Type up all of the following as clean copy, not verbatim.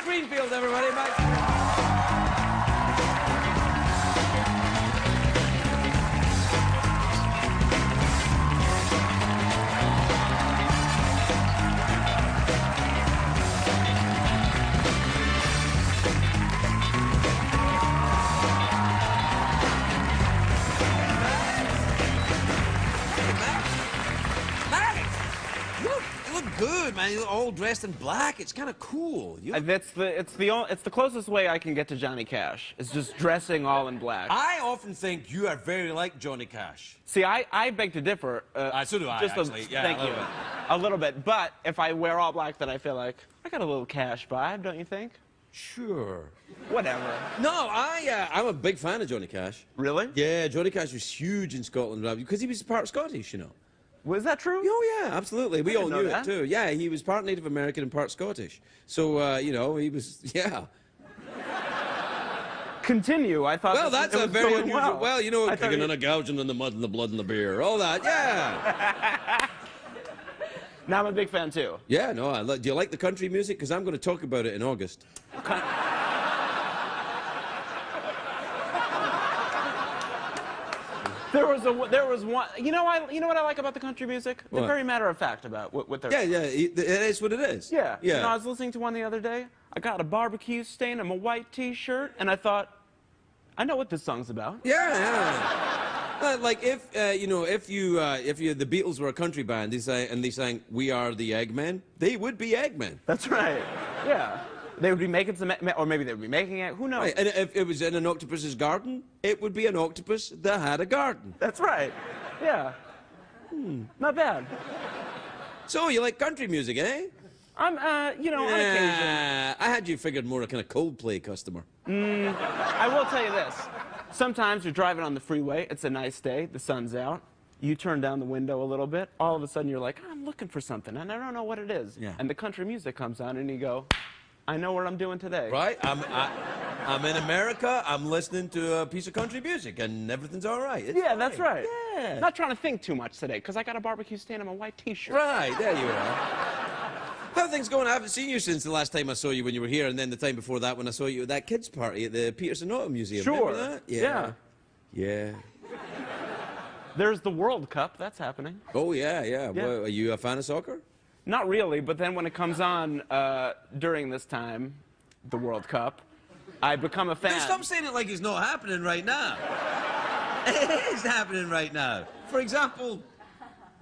Greenfield, everybody. Mike. Good, man. You're all dressed in black. It's kind of cool. It's the closest way I can get to Johnny Cash. Is just dressing all in black. I often think you are very like Johnny Cash. See, I beg to differ. So do I, just actually. Yeah, thank you. A little bit. But if I wear all black, then I feel like I got a little Cash vibe, don't you think? Sure. Whatever. No, I'm a big fan of Johnny Cash. Really? Yeah, Johnny Cash was huge in Scotland because he was part Scottish, you know. Was that true? Oh, yeah, absolutely. We all knew that. it, too. Yeah, he was part Native American and part Scottish. So, you know, he was, yeah. Continue. I thought. Well, that's a very unusual. Well, you know, kicking and you... a gouging in the mud and the blood and the beer. All that, yeah. Now I'm a big fan, too. Yeah, no, do you like the country music? Because I'm going to talk about it in August. There was one. You know what I like about the country music? They're What? very matter of fact about what they're. Yeah, it is what it is. Yeah. Yeah. You know, I was listening to one the other day. I got a barbecue stain on my white T-shirt, and I thought, I know what this song's about. Yeah. Like if you know, if the Beatles were a country band, they sang "We Are the Eggmen," they would be Eggmen. That's right. Yeah. They would be making some, or maybe they would be making it. Who knows? Right. And if it was in an octopus's garden, it would be an octopus that had a garden. That's right. Yeah. Not bad. So you like country music, eh? I'm, you know, on occasion. I had you figured more a kind of Coldplay customer. I will tell you this. Sometimes you're driving on the freeway. It's a nice day. The sun's out. You turn down the window a little bit. All of a sudden, you're like, I'm looking for something, and I don't know what it is. Yeah. And the country music comes on, and you go, I know what I'm doing today. Right? I'm in America. I'm listening to a piece of country music, and everything's all right. It's Yeah, that's right. Yeah. Not trying to think too much today, because I got a barbecue stain on my white T-shirt. Right, there you are. How are things going? I haven't seen you since the last time I saw you when you were here, and then the time before that when I saw you at that kids' party at the Peterson Auto Museum. Sure. Remember that? Yeah. Yeah. There's the World Cup. That's happening. Oh, yeah. Well, are you a fan of soccer? Not really, but then when it comes on during this time, the World Cup, I become a fan. Now, stop saying it like it's not happening right now. It is happening right now. For example,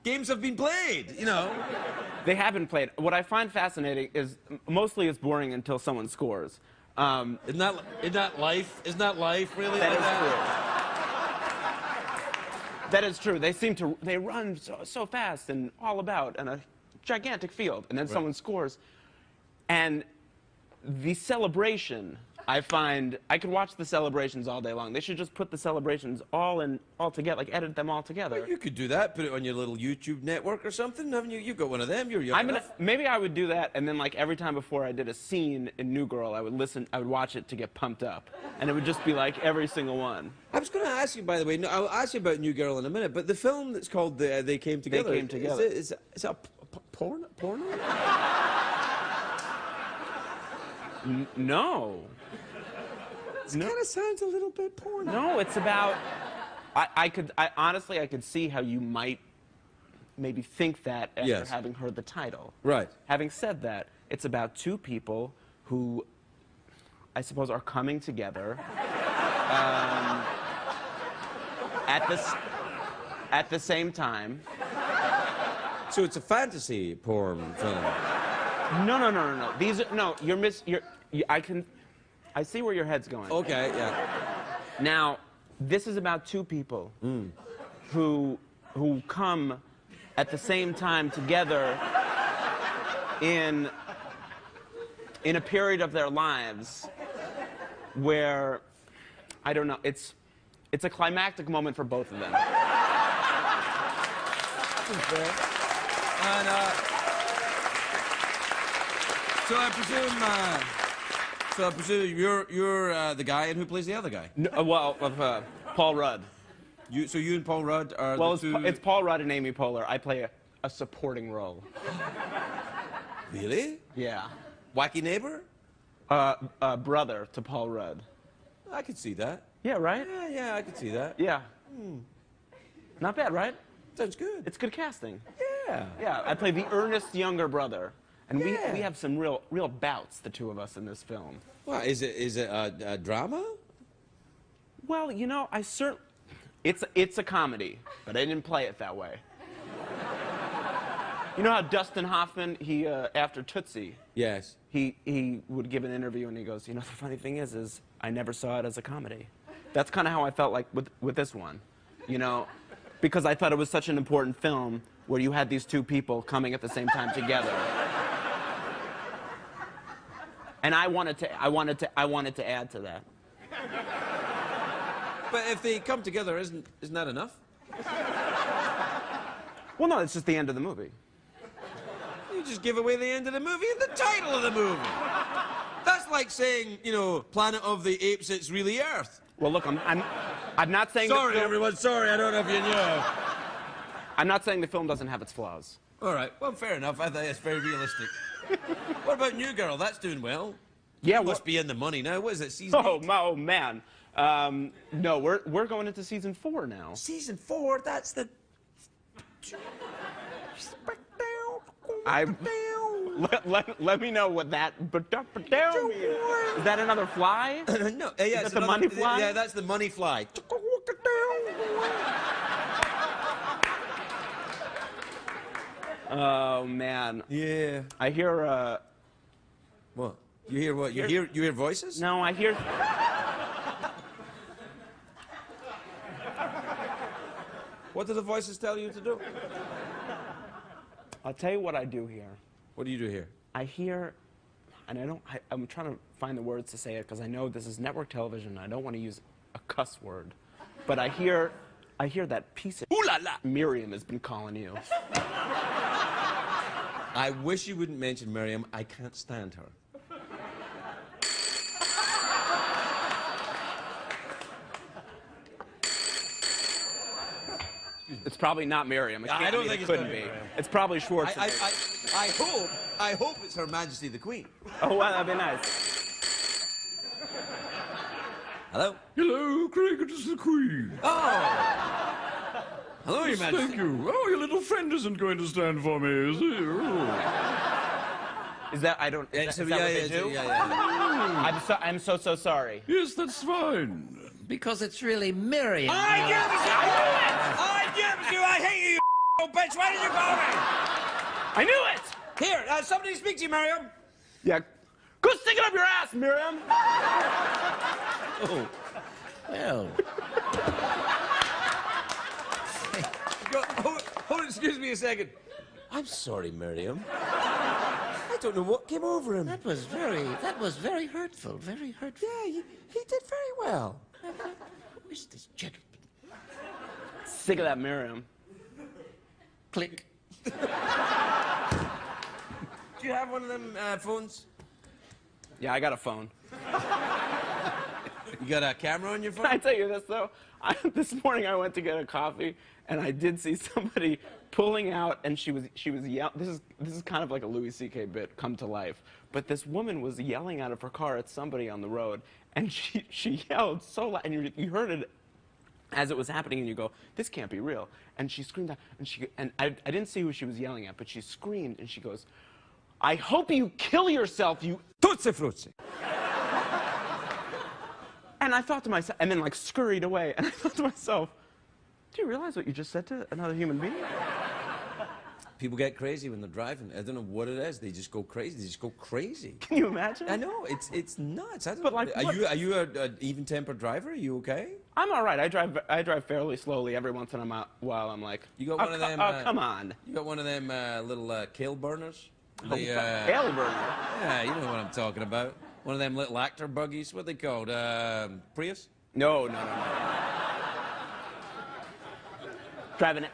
games have been played, you know. They haven't played. What I find fascinating is mostly it's boring until someone scores. Isn't that life? Isn't that life, really? That like is true. That is true. They run so fast and all about in a gigantic field, and then someone scores. And the celebration, I find, I could watch the celebrations all day long. They should just put the celebrations all together, like edit them all together. Well, you could do that, put it on your little YouTube network or something. Haven't you? You've got one of them. You're young enough. Maybe I would do that, and then like every time before I did a scene in New Girl, I would watch it to get pumped up, and it would just be like every single one. I was going to ask you, by the way. No, I'll ask you about New Girl in a minute. But the film that's called They Came Together. They Came Together. Is it a porno? No. It kind of sounds a little bit porno. No, it's about. Honestly, I could see how you might maybe think that after having heard the title. Right. Having said that, it's about two people who, I suppose, are coming together at the same time. So it's a fantasy porn film. No. I see where your head's going. Okay, yeah. Now, this is about two people who come at the same time together in a period of their lives where, I don't know, it's a climactic moment for both of them. And, so I presume you're the guy, and who plays the other guy? No, Paul Rudd. So you and Paul Rudd are Well, the two... it's Paul Rudd and Amy Poehler. I play a supporting role. Really? Yeah. Wacky neighbor? brother to Paul Rudd. I could see that. Yeah, right? Yeah, I could see that. Yeah. Not bad, right? Sounds good. It's good casting. Yeah. Yeah, I play the earnest younger brother. And Yeah. we have some real bouts, the two of us, in this film. Well, is it a drama? Well, you know, it's a comedy, but I didn't play it that way. You know how Dustin Hoffman, he after Tootsie, Yes. he would give an interview and he goes, you know, the funny thing is I never saw it as a comedy. That's kind of how I felt like with this one, you know, because I thought it was such an important film where you had these two people coming at the same time together. And I wanted to add to that. But if they come together, isn't that enough? Well, no, it's just the end of the movie. You just give away the end of the movie and the title of the movie. That's like saying, you know, Planet of the Apes, it's really Earth. Well, look, I'm not saying. Sorry, everyone. Sorry, I don't know if you knew. I'm not saying the film doesn't have its flaws. All right. Well, fair enough. I think it's very realistic. What about New Girl? That's doing well. Yeah, Must be in the money now. What is it? Season 8? Oh man. No, we're going into season 4 now. Season 4. That's the. Let me know what that means. Is that another fly? No. Yeah, Is that the money fly? Yeah, that's the money fly. Oh man. Yeah. I hear. What? You hear what? You hear voices? No, I hear. What do the voices tell you to do? I'll tell you what I do here. What do you do here? I hear, and I'm trying to find the words to say it because I know this is network television and I don't want to use a cuss word. But I hear that piece of ooh la la Miriam has been calling you. I wish you wouldn't mention Miriam. I can't stand her. It's probably not Miriam. I don't think it couldn't be. It's probably Schwarzenegger. I hope it's Her Majesty the Queen. Oh, well, that'd be nice. Hello? Hello, Craig, it is the Queen. Oh! Hello, Your Majesty. Thank you. Oh, your little friend isn't going to stand for me, is he? Oh. Is that, I don't, is that what they do? Yeah. I'm so sorry. Yes, that's fine. Because it's really Miriam. I knew you! I hate you, you bitch! Why did you call me? I knew it! Here, somebody speak to you, Miriam. Yeah. Go stick it up your ass, Miriam! Oh. Well. Hold it, excuse me a second. I'm sorry, Miriam. I don't know what came over him. That was very hurtful, very hurtful. Yeah, he did very well. Who is this gentleman? Sick of that Miriam. Click. Do you have one of them phones? Yeah, I got a phone. You got a camera on your phone? Can I tell you this, though? This morning I went to get a coffee, and I did see somebody pulling out, and she was yelling. This is kind of like a Louis C.K. bit come to life. But this woman was yelling out of her car at somebody on the road, and she yelled so loud, and you heard it as it was happening, and you go, this can't be real. And she screamed out, and I didn't see who she was yelling at, but she screamed, and she goes, I hope you kill yourself, you Tutsi frutsi. And I thought to myself, and then like scurried away, and I thought to myself, do you realize what you just said to another human being? People get crazy when they're driving. I don't know what it is. They just go crazy. They just go crazy. Can you imagine? I know. It's nuts. I don't But, know. like, Are you an even-tempered driver? Are you okay? I'm all right. I drive fairly slowly. Every once in a while, I'm like, You got one of them. Oh, come on. You got one of them little kale burners. Hail burner. Yeah, you know what I'm talking about. One of them little actor buggies. What are they called? Prius? No. Driving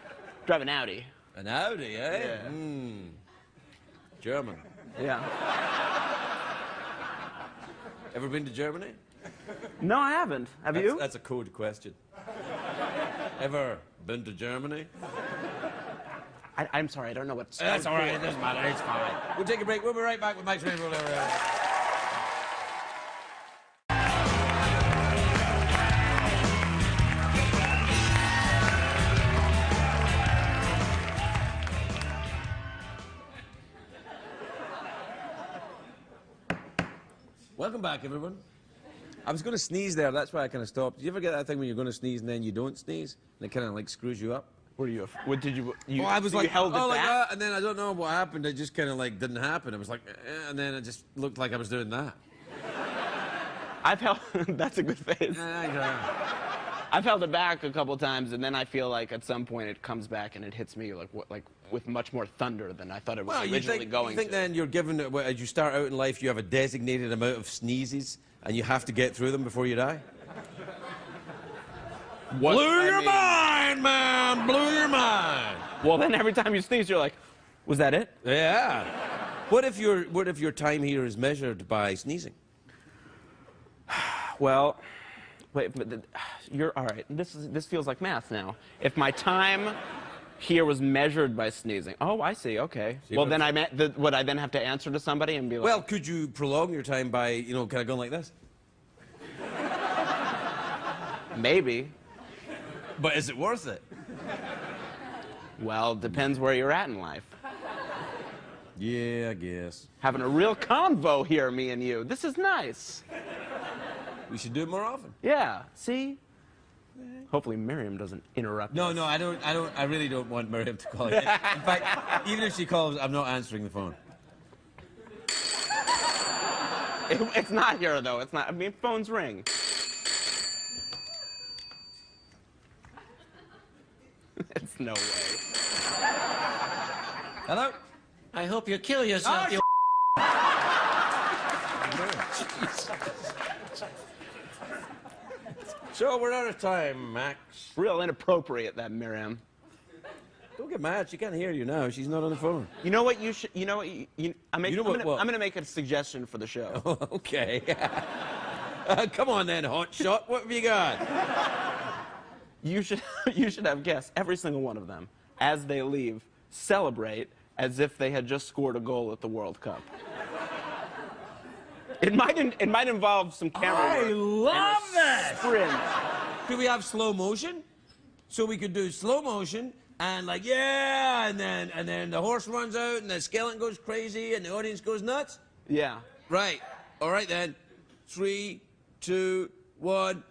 Audi. An Audi, eh? Yeah. German. Yeah. Ever been to Germany? No, I haven't. Have you? That's a code question. Ever been to Germany? I'm sorry. I don't know what. That's all right. It doesn't matter. It's fine. We'll take a break. We'll be right back with Mike's Rainbow. Welcome back, everyone. I was going to sneeze there. That's why I kind of stopped. Did you ever get that thing when you're going to sneeze and then you don't sneeze? And it kind of like screws you up? Were you? What did you? Oh, I was like, you held it like back? that, and then I don't know what happened. It just kind of like didn't happen. It was like, and then it just looked like I was doing that. I've held. That's a good face. I've held it back a couple times, and then I feel like at some point it comes back and it hits me like with much more thunder than I thought it was originally going you think to. then you're given, as you start out in life, you have a designated amount of sneezes, and you have to get through them before you die? Blew your mind, man! Blew your mind! Well, then every time you sneeze, you're like, was that it? Yeah. What if your time here is measured by sneezing? Well, wait, but you're all right. This feels like math now. If my time here was measured by sneezing, oh, I see. Okay. Well, then would I then have to answer to somebody and be like? Well, could you prolong your time by kind of going like this? Maybe. But is it worth it? Well, depends where you're at in life. Yeah, I guess. Having a real convo here, me and you. This is nice. We should do it more often. Yeah. See? Hopefully Miriam doesn't interrupt us. No, I really don't want Miriam to call you. In fact, even if she calls, I'm not answering the phone. It's not here, though. It's not. I mean, phones ring. It's no way. Hello? I hope you kill yourself, you So we're out of time, Max. Real inappropriate, that Miriam. Don't get mad. She can't hear you now. She's not on the phone. You know what you should? You know what? I'm what? gonna make a suggestion for the show. Okay. Come on then, hot shot. What have you got? You should have guests, every single one of them, as they leave, celebrate as if they had just scored a goal at the World Cup. It might involve some camera work. I love that. Sprint. Could we have slow motion? So we could do slow motion and like yeah, and then the horse runs out and the skeleton goes crazy and the audience goes nuts. Yeah. Right. All right then. 3, 2, 1.